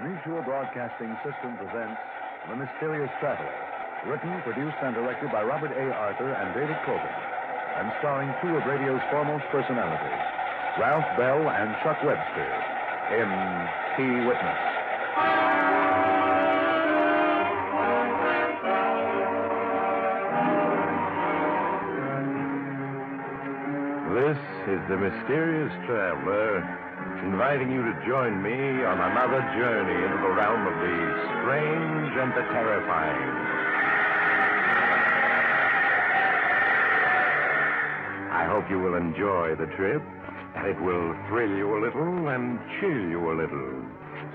Mutual Broadcasting System presents The Mysterious Traveler, written, produced, and directed by Robert A. Arthur and David Coben, and starring two of radio's foremost personalities, Ralph Bell and Chuck Webster, in Key Witness. This is The Mysterious Traveler, inviting you to join me on another journey into the realm of the strange and the terrifying. I hope you will enjoy the trip, and it will thrill you a little and chill you a little.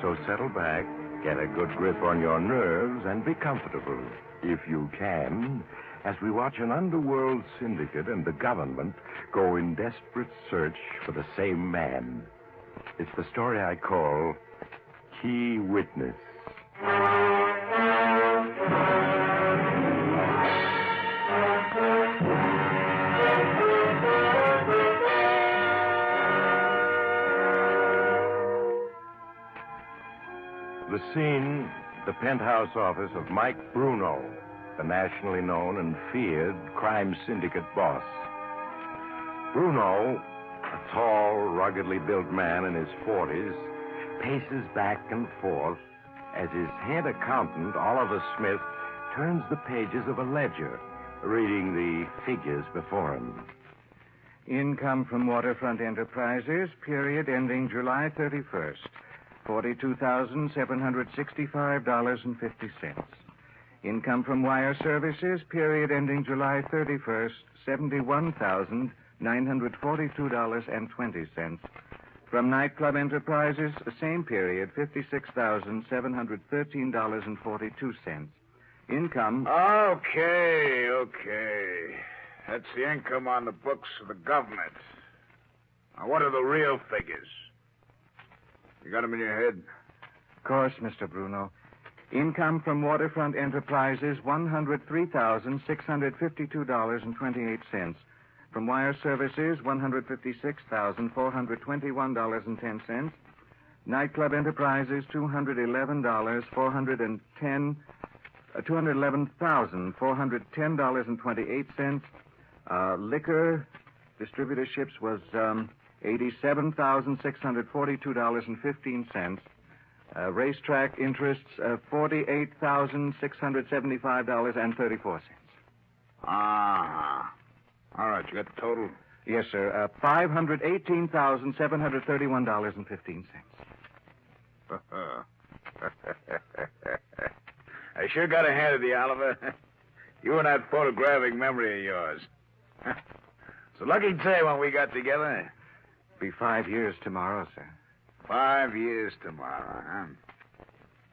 So settle back, get a good grip on your nerves, and be comfortable, if you can, as we watch an underworld syndicate and the government go in desperate search for the same man. It's the story I call Key Witness. The scene, the penthouse office of Mike Bruno, the nationally known and feared crime syndicate boss. Bruno, a tall, ruggedly built man in his 40s, paces back and forth as his head accountant, Oliver Smith, turns the pages of a ledger, reading the figures before him. Income from Waterfront Enterprises, period ending July 31st, $42,765.50. Income from Wire Services, period ending July 31st, $71,942.20. From Nightclub Enterprises, the same period, $56,713.42. Income... Okay. That's the income on the books of the government. Now, what are the real figures? You got them in your head? Of course, Mr. Bruno. Income from Waterfront Enterprises, $103,652.28. From Wire Services, $156,421.10. Nightclub Enterprises, $211,410.28. Liquor distributorships was $87,642.15. Racetrack interests, $48,675.34. Ah. All right, you got the total? Yes, sir. $518,731.15. I sure got a hand of the Oliver. You and that photographic memory of yours. It's a lucky day when we got together. Be 5 years tomorrow, sir. 5 years tomorrow, huh?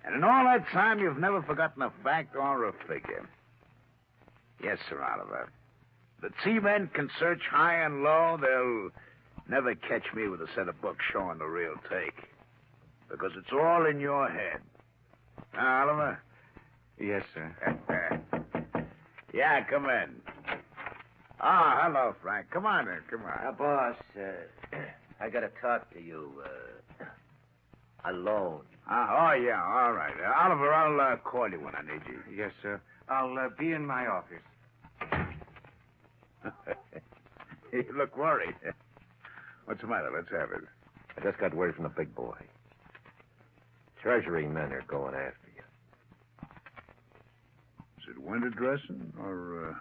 And in all that time, you've never forgotten a fact or a figure. Yes, Sir Oliver. The T-men can search high and low. They'll never catch me with a set of books showing the real take. Because it's all in your head. Huh, Oliver? Yes, sir. Yeah, come in. Ah, hello, Frank. Come on in, come on. Boss, I gotta talk to you, alone. Oh, yeah, all right. Oliver, I'll call you when I need you. Yes, sir. I'll be in my office. You look worried. What's the matter? Let's have it. I just got word from the big boy. Treasury men are going after you. Is it winter dressing, or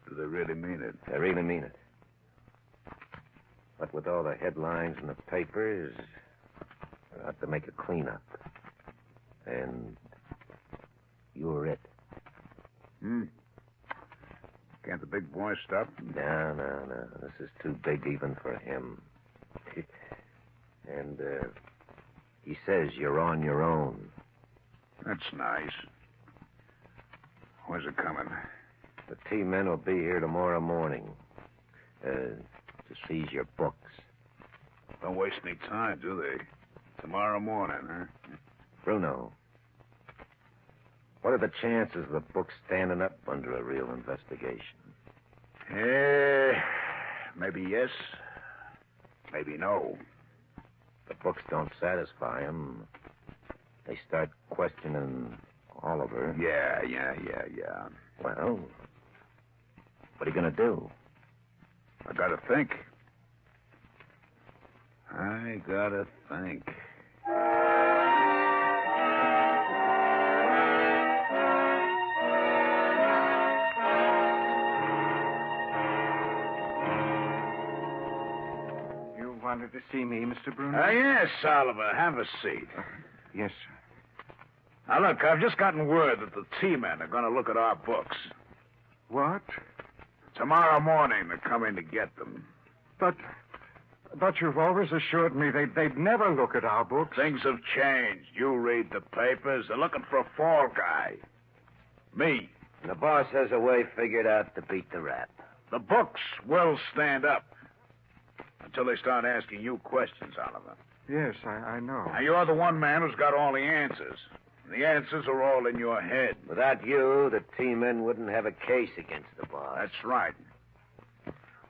do they really mean it? They really mean it. But with all the headlines in the papers, we'll have to make a cleanup. And you're it. Can't the big boy stop? No. This is too big even for him. And, he says you're on your own. That's nice. Where's it coming? The T-men will be here tomorrow morning. To seize your books. Don't waste any time, do they? Tomorrow morning, huh? Bruno, what are the chances of the books standing up under a real investigation? Maybe yes, maybe no. The books don't satisfy him. They start questioning Oliver. Yeah. Well, what are you going to do? I gotta think. You wanted to see me, Mr. Bruno? Yes, Oliver. Have a seat. Yes, sir. Now, look, I've just gotten word that the T-men are going to look at our books. What? Tomorrow morning, they're coming to get them. But you've always assured me they'd never look at our books. Things have changed. You read the papers. They're looking for a fall guy. Me. And the boss has a way figured out to beat the rap. The books will stand up until they start asking you questions, Oliver. Yes, I know. Now, you're the one man who's got all the answers. The answers are all in your head. Without you, the T-men wouldn't have a case against the boss. That's right.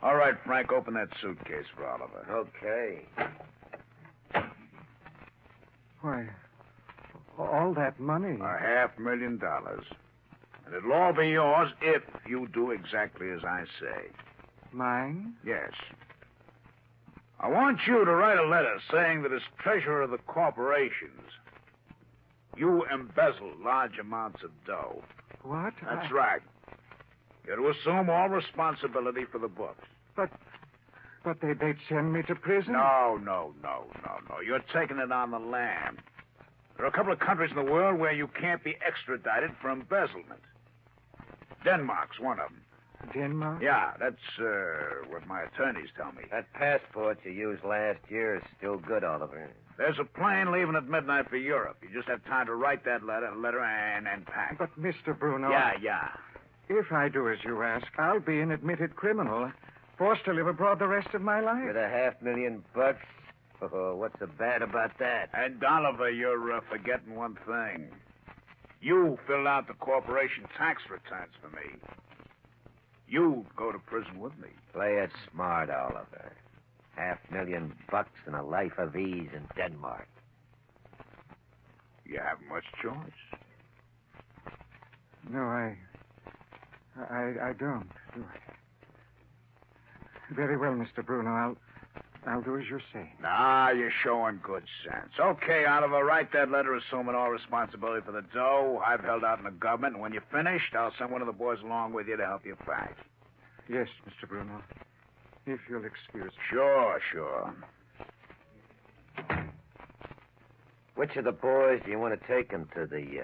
All right, Frank, open that suitcase for Oliver. Okay. Why, all that money. $500,000. And it'll all be yours if you do exactly as I say. Mine? Yes. I want you to write a letter saying that as treasurer of the corporations, you embezzle large amounts of dough. What? That's right. You're to assume all responsibility for the books. But they'd send me to prison? No. You're taking it on the lam. There are a couple of countries in the world where you can't be extradited for embezzlement. Denmark's one of them. Denmark? Yeah, that's what my attorneys tell me. That passport you used last year is still good, Oliver. There's a plane leaving at midnight for Europe. You just have time to write that letter and pack. But, Mr. Bruno... Yeah. If I do as you ask, I'll be an admitted criminal, forced to live abroad the rest of my life. With $500,000? Oh, what's so bad about that? And, Oliver, you're forgetting one thing. You filled out the corporation tax returns for me. You'd go to prison with me. Play it smart, Oliver. $500,000 and a life of ease in Denmark. You haven't much choice. No, I don't, do I? Very well, Mr. Bruno. I'll do as you say. Nah, you're showing good sense. Okay, Oliver, write that letter assuming all responsibility for the dough. I've held out in the government, and when you're finished, I'll send one of the boys along with you to help you pack. Yes, Mr. Bruno. If you'll excuse me. Sure. Which of the boys do you want to take him to the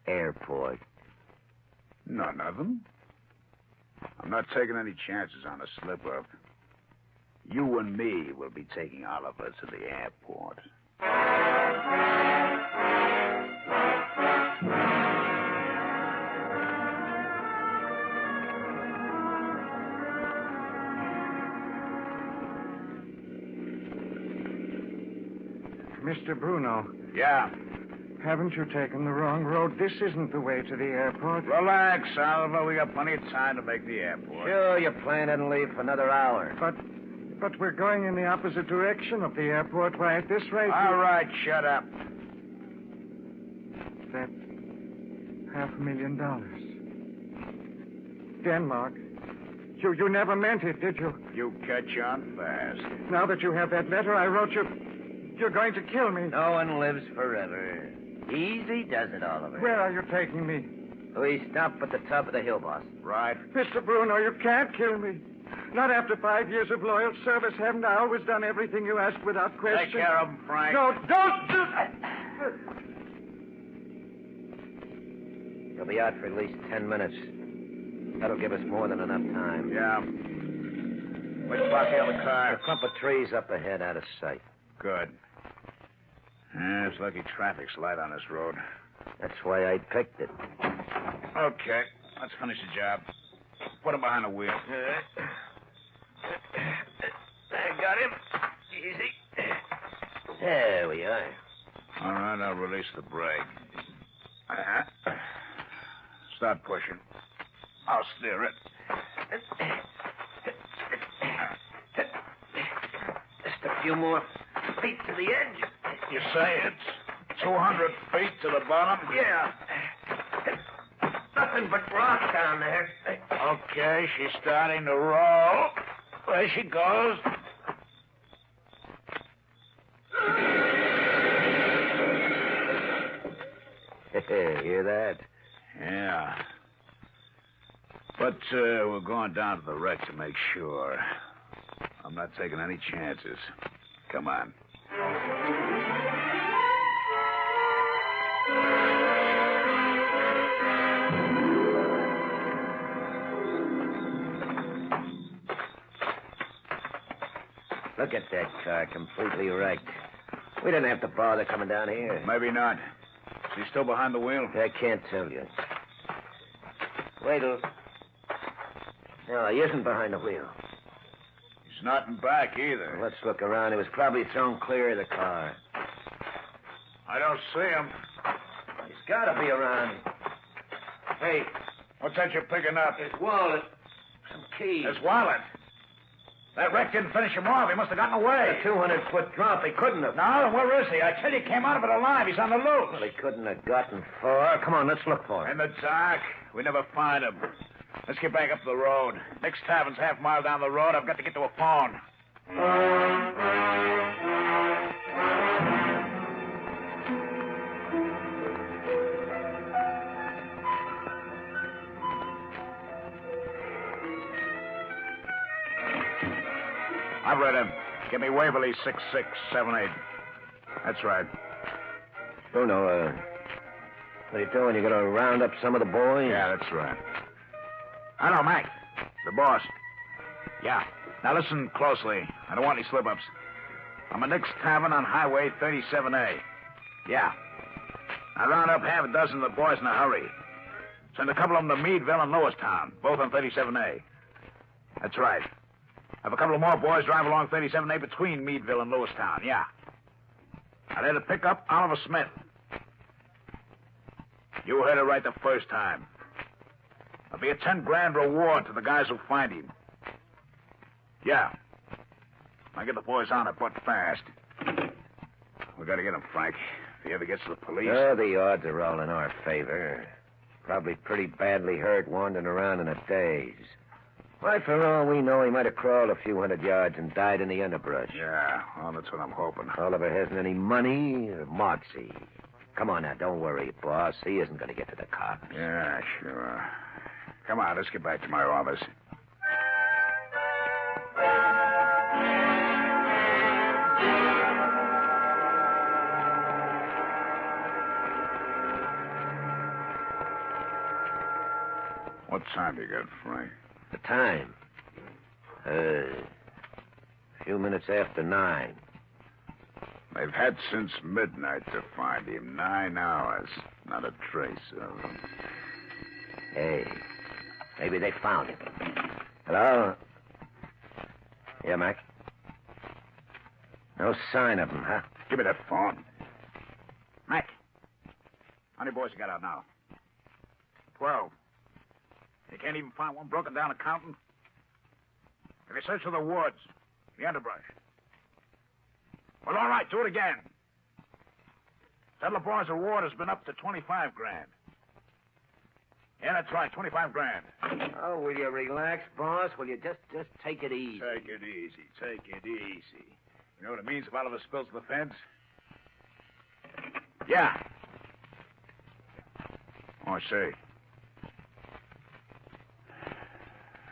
airport? None of them. I'm not taking any chances on a slip-up. You and me will be taking Oliver to the airport. Mr. Bruno, Yeah. haven't you taken the wrong road? This isn't the way to the airport. Relax, Oliver. We got plenty of time to make the airport. Sure, your plane doesn't leave for another hour. But we're going in the opposite direction of the airport. Why, at this rate... All right, shut up. That's $500,000. Denmark. You never meant it, did you? You catch on fast. Now that you have that letter I wrote you, you're going to kill me. No one lives forever. Easy does it, Oliver. Where are you taking me? We stop at the top of the hill, boss. Right. Mr. Bruno, you can't kill me. Not after 5 years of loyal service. Haven't I always done everything you asked without question? Take care of him, Frank. No, don't do... He'll be out for at least 10 minutes. That'll give us more than enough time. Yeah. Which spot the other car? A clump of trees up ahead, out of sight. Good. Yeah, it's lucky traffic's light on this road. That's why I picked it. Okay, let's finish the job. Put him behind the wheel. I got him. Easy. There we are. All right, I'll release the brake. Start pushing. I'll steer it. Just a few more feet to the edge. You say it's 200 feet to the bottom? Yeah. Nothing but rock down there. Okay, she's starting to roll. There she goes. Hear that? Yeah. But we're going down to the wreck to make sure. I'm not taking any chances. Come on. Look at that car, completely wrecked. We didn't have to bother coming down here. Maybe not. Is he still behind the wheel? I can't tell you. Wait till... No, he isn't behind the wheel. He's not in back either. Let's look around. He was probably thrown clear of the car. I don't see him. He's got to be around. Hey, What's that you're picking up? his wallet. Some keys. His wallet. That wreck didn't finish him off. He must have gotten away. A 200-foot drop. He couldn't have. No, then where is he? I tell you, he came out of it alive. He's on the loose. Well, he couldn't have gotten far. Come on, let's look for him. In the dark. We never find him. Let's get back up the road. Next tavern's half a mile down the road. I've got to get to a phone. I've read him. Give me Waverly 6678. That's right. Bruno, what are you doing? You gonna round up some of the boys? Yeah, that's right. Hello, Mac. The boss. Yeah. Now listen closely. I don't want any slip-ups. I'm at Nick's Tavern on Highway 37A. Yeah. I round up half a dozen of the boys in a hurry. Send a couple of them to Meadville and Lewistown, both on 37A. That's right. Have a couple of more boys drive along 37A between Meadville and Lewistown, yeah. Now, they're to pick up Oliver Smith. You heard it right the first time. There'll be a 10 grand reward to the guys who find him. Yeah. Now get the boys on it, but fast. We gotta get him, Frank. If he ever gets to the police... Oh, the odds are all in our favor. Probably pretty badly hurt wandering around in a daze. Why, for all we know, he might have crawled a few hundred yards and died in the underbrush. Yeah, well, that's what I'm hoping. Oliver hasn't any money or moxie. Come on now, don't worry, boss. He isn't going to get to the cops. Yeah, sure. Come on, let's get back to my office. What time do you got, Frank? The time? A few minutes after 9. They've had since midnight to find him. 9 hours. Not a trace of him. Hey, maybe they found him. Hello? Yeah, Mac? No sign of him, huh? Give me that phone. Mac. How many boys you got out now? 12. You can't even find one broken down accountant? Have you searched for the woods, the underbrush? Well, all right, do it again. Tell the boys the reward has been up to 25 grand. Yeah, that's right, 25 grand. Oh, will you relax, boss? Will you just take it easy? Take it easy, take it easy. You know what it means if Oliver spills the fence? Yeah. Oh, I say.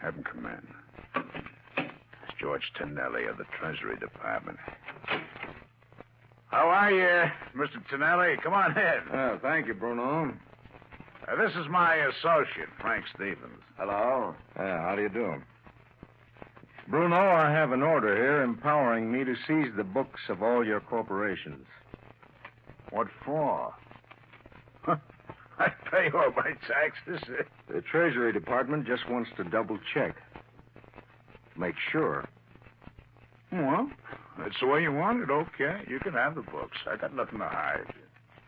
Have him come in. It's George Tonelli of the Treasury Department. How are you, Mr. Tonelli? Come on in. Thank you, Bruno. This is my associate, Frank Stevens. Hello? How do you do? Bruno, I have an order here empowering me to seize the books of all your corporations. What for? I pay all my taxes. The Treasury Department just wants to double-check. Make sure. Well, that's the way you want it. Okay, you can have the books. I got nothing to hide.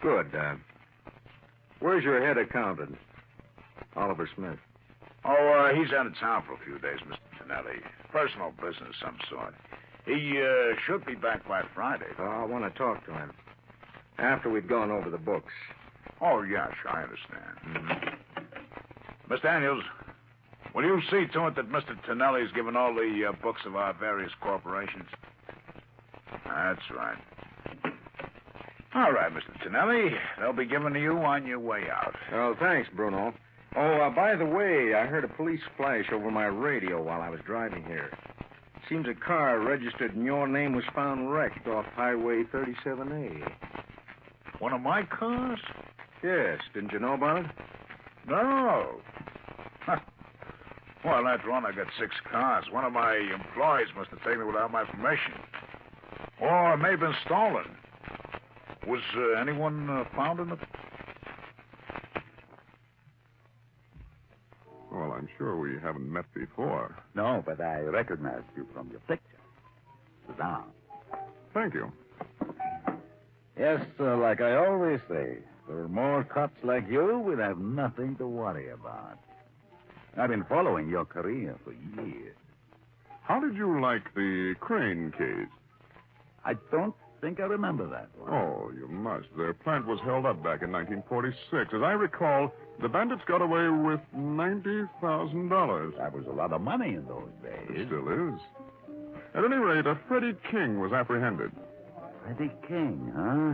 Good. Where's your head accountant? Oliver Smith. Oh, he's out of town for a few days, Mr. Tonelli. Personal business of some sort. He should be back by Friday. I want to talk to him. After we'd gone over the books. Oh, yes, I understand. Miss Daniels, will you see to it that Mr. Tonelli's given all the books of our various corporations? That's right. All right, Mr. Tonelli. They'll be given to you on your way out. Oh, thanks, Bruno. Oh, by the way, I heard a police flash over my radio while I was driving here. Seems a car registered in your name was found wrecked off Highway 37A. One of my cars? Yes, didn't you know about it? No. Well, after all, I got 6 cars. One of my employees must have taken it without my permission. Or it may have been stolen. Was anyone found in it? Well, I'm sure we haven't met before. No, but I recognized you from your picture. Sit down. Thank you. Yes, like I always say, for more cops like you, we'd have nothing to worry about. I've been following your career for years. How did you like the Crane case? I don't think I remember that one. Oh, you must. Their plant was held up back in 1946. As I recall, the bandits got away with $90,000. That was a lot of money in those It days. still is. At any rate, a Freddie King was apprehended. Freddie King, huh?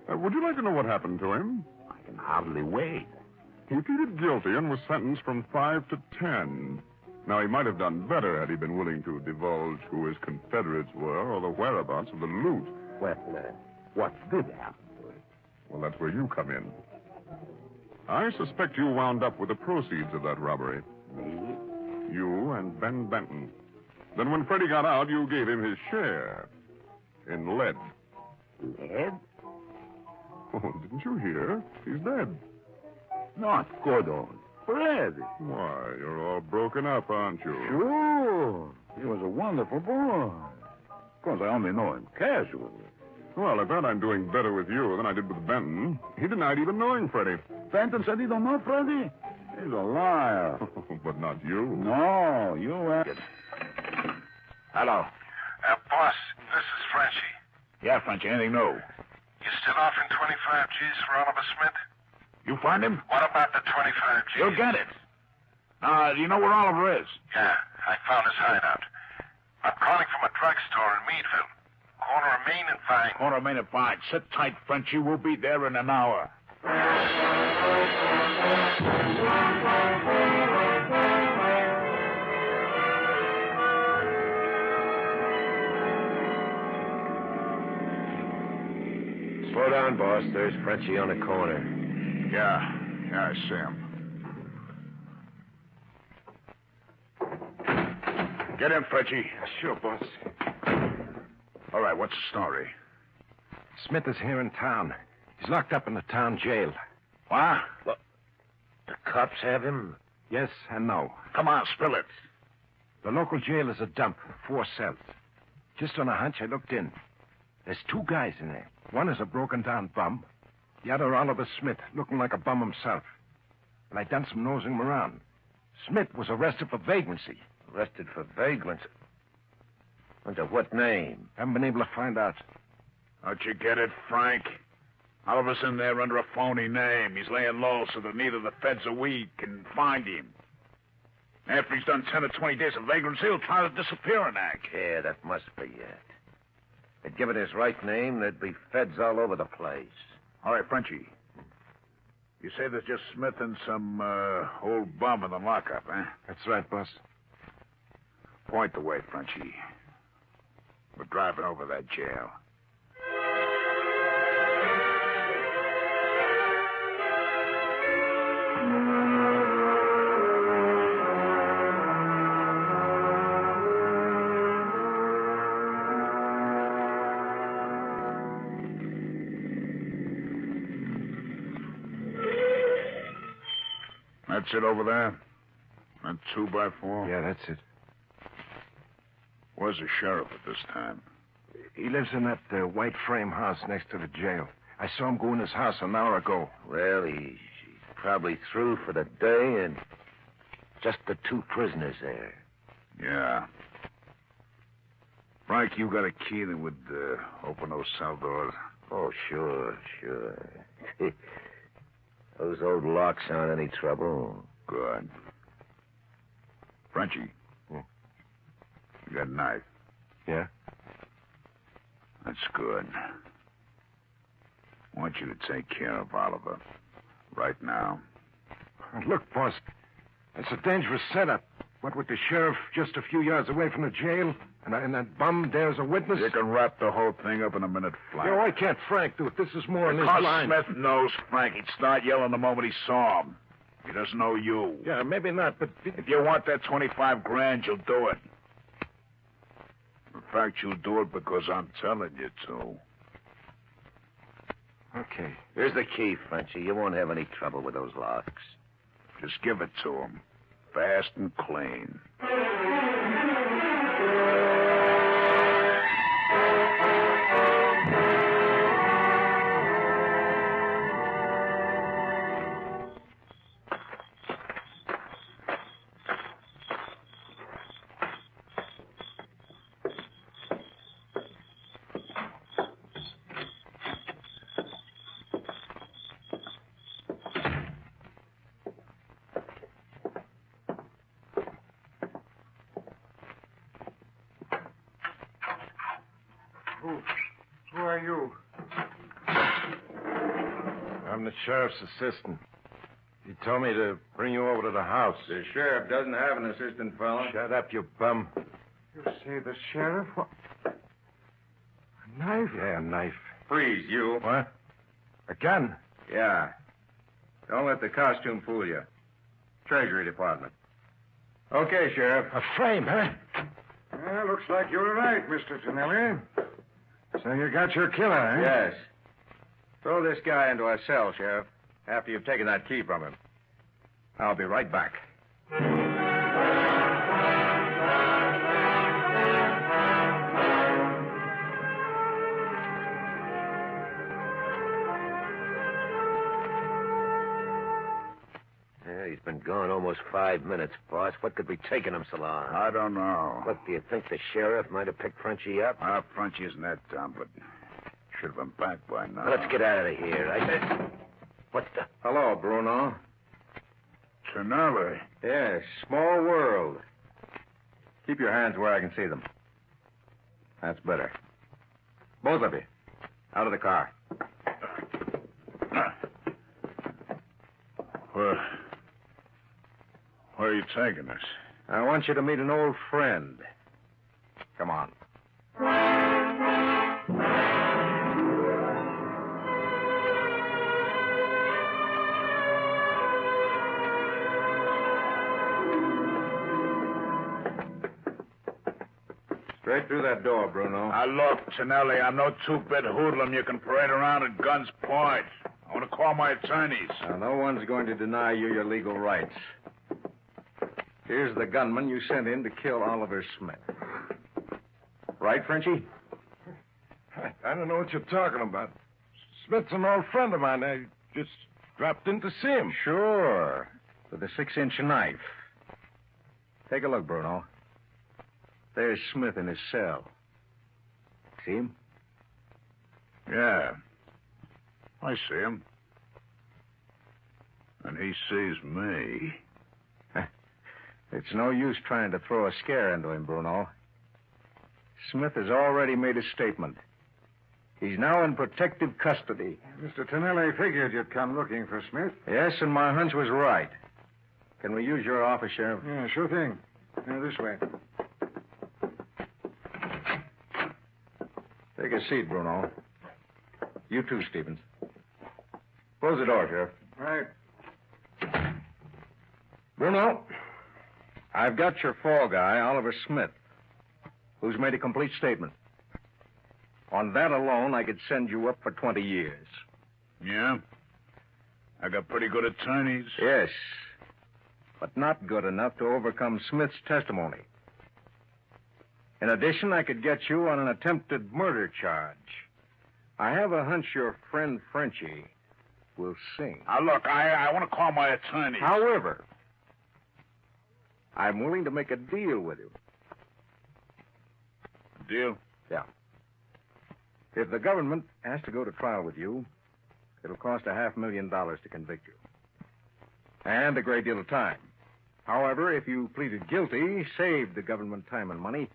Yes. Would you like to know what happened to him? I can hardly wait. He pleaded guilty and was sentenced from 5 to 10. Now, he might have done better had he been willing to divulge who his Confederates were or the whereabouts of the loot. Well, what did happen to it? Well, that's where you come in. I suspect you wound up with the proceeds of that robbery. Me? You and Ben Benton. Then when Freddie got out, you gave him his share. In lead. Lead? Oh, didn't you hear? He's dead. Not good old Freddie. Why, you're all broken up, aren't you? Sure. He was a wonderful boy. Of course, I only know him casually. Well, at that, I'm doing better with you than I did with Benton. He denied even knowing Freddie. Benton said he don't know Freddie. He's a liar. But not you. No, you Hello. Boss, this is Frenchie. Yeah, Frenchy, anything new? You still offering 25 G's for Oliver Smith? You find him? What about the 25 G's? You'll get it. Do you know where Oliver is? Yeah, I found his hideout. I'm calling from a drugstore in Meadville. Corner of Main and Vine. Corner of Main and Vine. Sit tight, Frenchy. We'll be there in an hour. Slow down, boss. There's Frenchie on the corner. Yeah, I see him. Get in, Frenchy. Sure, boss. All right, what's the story? Smith is here in town. He's locked up in the town jail. What? The cops have him? Yes and no. Come on, spill it. The local jail is a dump, 4 cells. Just on a hunch, I looked in. There's 2 guys in there. One is a broken-down bum. The other, Oliver Smith, looking like a bum himself. And I done some nosing him around. Smith was arrested for vagrancy. Arrested for vagrancy. Under what name? Haven't been able to find out. Don't you get it, Frank? Oliver's in there under a phony name. He's laying low so that neither the feds or we can find him. After he's done 10 or 20 days of vagrancy, he'll try to disappear and act. Yeah, that must be it. They'd give it his right name, there'd be feds all over the place. All right, Frenchy. You say there's just Smith and some old bum in the lockup, huh? That's right, boss. Point the way, Frenchy. We're driving over that jail. That's it over there? That 2x4? Yeah, that's it. Where's the sheriff at this time? He lives in that white frame house next to the jail. I saw him go in his house an hour ago. Well, he's probably through for the day, and just the 2 prisoners there. Yeah. Frank, you got a key that would open those cell doors? Oh, sure. Those old locks aren't any trouble. Good. Frenchie. Hmm? You got a knife. Yeah? That's good. I want you to take care of Oliver. Right now. Look, boss, it's a dangerous setup. What with the sheriff just a few yards away from the jail, and that bum dares a witness? You can wrap the whole thing up in a minute flat. No, I can't Frank do it. This is more in his Because line. Smith knows Frank. He'd start yelling the moment he saw him. He doesn't know you. Yeah, maybe not, but... If you want that 25 grand, you'll do it. In fact, you'll do it because I'm telling you to. Okay. Here's the key, Frenchie. You won't have any trouble with those locks. Just give it to him. Fast and clean. Who are you? I'm the sheriff's assistant. He told me to bring you over to the house. The sheriff doesn't have an assistant, fella. Shut up, you bum. You say the sheriff? What? A knife? Yeah, a knife. Freeze, you. What? A gun? Yeah. Don't let the costume fool you. Treasury Department. Okay, Sheriff. A frame, huh? Well, looks like you were right, Mr. Tonelli. So you got your killer, eh? Yes. Throw this guy into a cell, Sheriff, after you've taken that key from him. I'll be right back. Yeah, he's been gone almost 5 minutes, boss. What could be taking him so long? I don't know. Look, do you think the sheriff might have picked Frenchie up? Frenchie isn't that dumb, but should have been back by now. Well, let's get out of here. What's the... Hello, Bruno. Tonelli. Yes, small world. Keep your hands where I can see them. That's better. Both of you. Out of the car. Where are you taking us? I want you to meet an old friend. Come on. Straight through that door, Bruno. Now, look, Tonelli, I'm no two-bit hoodlum you can parade around at guns point. I want to call my attorneys. Now, no one's going to deny you your legal rights. Here's the gunman you sent in to kill Oliver Smith. Right, Frenchie? I don't know what you're talking about. Smith's an old friend of mine. I just dropped in to see him. Sure. With a 6-inch knife. Take a look, Bruno. There's Smith in his cell. See him? Yeah. I see him. And he sees me. It's no use trying to throw a scare into him, Bruno. Smith has already made a statement. He's now in protective custody. Mr. Tonelli figured you'd come looking for Smith. Yes, and my hunch was right. Can we use your office, Sheriff? Yeah, sure thing. This way. Take a seat, Bruno. You too, Stevens. Close the door, Sheriff. Right. Bruno, I've got your fall guy, Oliver Smith, who's made a complete statement. On that alone, I could send you up for 20 years. Yeah? I got pretty good attorneys. Yes, but not good enough to overcome Smith's testimony. In addition, I could get you on an attempted murder charge. I have a hunch your friend Frenchie will sing. Now, look, I want to call my attorneys. However, I'm willing to make a deal with you. Deal? Yeah. If the government has to go to trial with you, it'll cost $500,000 to convict you. And a great deal of time. However, if you pleaded guilty, saved the government time and money,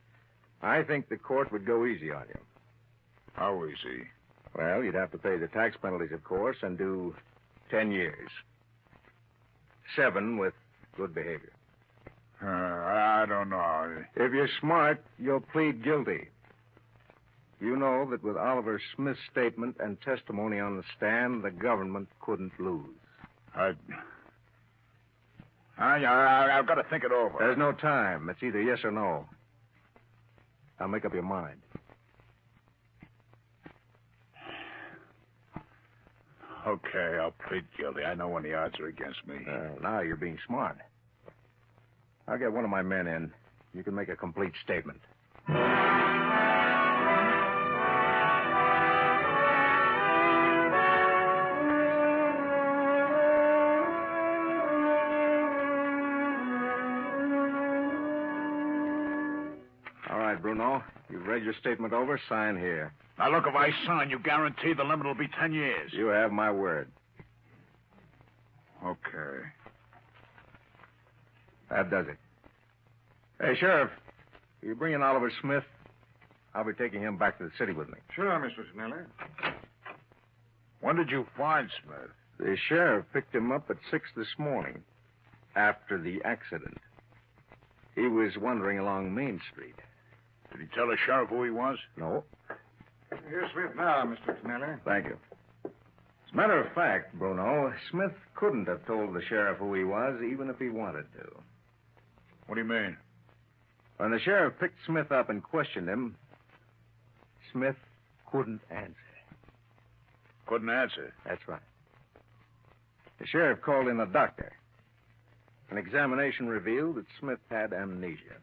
I think the court would go easy on you. How easy? Well, you'd have to pay the tax penalties, of course, and do 10 years. 7 with good behavior. I don't know. If you're smart, you'll plead guilty. You know that with Oliver Smith's statement and testimony on the stand, the government couldn't lose. I've got to think it over. There's no time. It's either yes or no. Now make up your mind. Okay, I'll plead guilty. I know when the odds are against me. Now you're being smart. I'll get one of my men in. You can make a complete statement. All right, Bruno. You've read your statement over. Sign here. Now, look, if I sign, you guarantee the limit will be 10 years. You have my word. Okay. That does it. Hey, Sheriff, you bring in Oliver Smith. I'll be taking him back to the city with me. Sure, Mr. Smiley. When did you find Smith? The sheriff picked him up at 6 this morning, after the accident. He was wandering along Main Street. Did he tell the sheriff who he was? No. Here's Smith now, Mr. Smiley. Thank you. As a matter of fact, Bruno, Smith couldn't have told the sheriff who he was, even if he wanted to. What do you mean? When the sheriff picked Smith up and questioned him, Smith couldn't answer. Couldn't answer. That's right. The sheriff called in a doctor. An examination revealed that Smith had amnesia.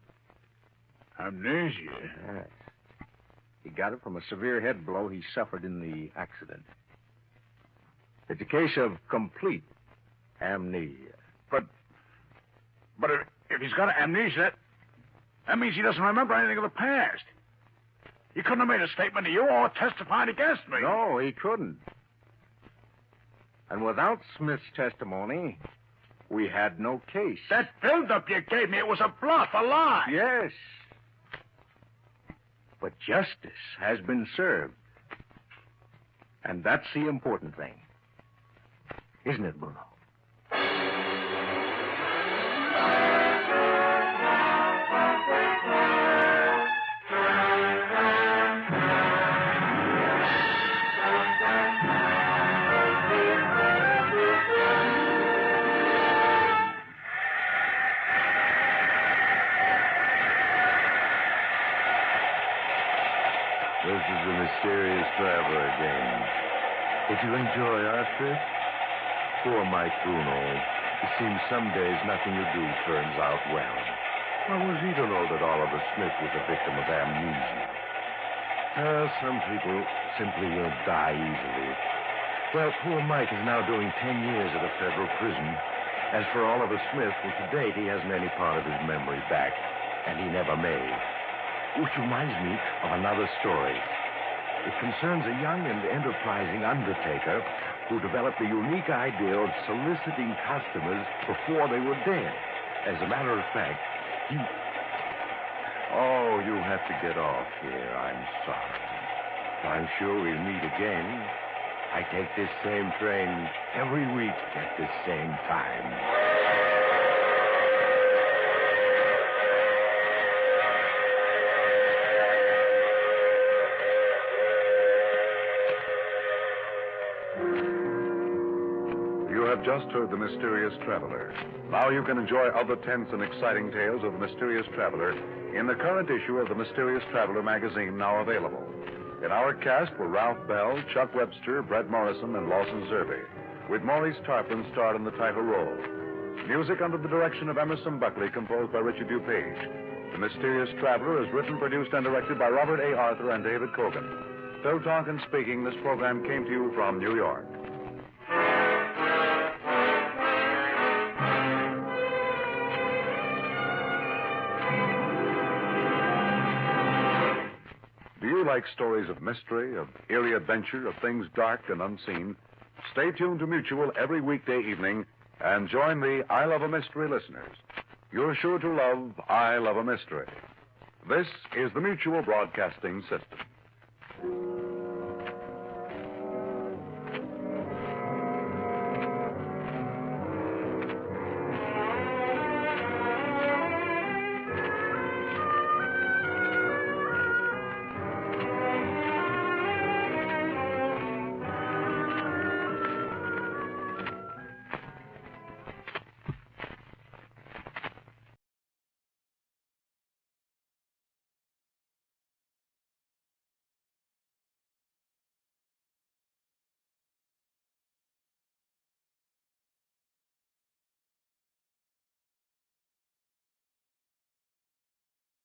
Amnesia? Yes. He got it from a severe head blow he suffered in the accident. It's a case of complete amnesia. But if he's got amnesia, that means he doesn't remember anything of the past. He couldn't have made a statement to you or testified against me. No, he couldn't. And without Smith's testimony, we had no case. That build-up you gave me, it was a bluff, a lie. Yes. But justice has been served. And that's the important thing. Isn't it, Bruno? This is the Mysterious Traveler again. Did you enjoy our trip? Poor Mike Bruno. It seems some days nothing you do turns out well. How was he to know that Oliver Smith was a victim of amnesia? Some people simply will die easily. Well, poor Mike is now doing 10 years at a federal prison. As for Oliver Smith, well, to date he hasn't any part of his memory back, and he never may. Which reminds me of another story. It concerns a young and enterprising undertaker who developed the unique idea of soliciting customers before they were dead. As a matter of fact, he... Oh, you have to get off here. I'm sorry. I'm sure we'll meet again. I take this same train every week at this same time. You have just heard The Mysterious Traveler. Now you can enjoy other tense and exciting tales of The Mysterious Traveler in the current issue of The Mysterious Traveler magazine, now available. In our cast were Ralph Bell, Chuck Webster, Brett Morrison, and Lawson Zerbe, with Maurice Tarplin starred in the title role. Music under the direction of Emerson Buckley, composed by Richard DuPage. The Mysterious Traveler is written, produced, and directed by Robert A. Arthur and David Kogan. Phil Tonkin speaking. This program came to you from New York. Do you like stories of mystery, of eerie adventure, of things dark and unseen, stay tuned to Mutual every weekday evening and join the I Love a Mystery listeners. You're sure to love I Love a Mystery. This is the Mutual Broadcasting System.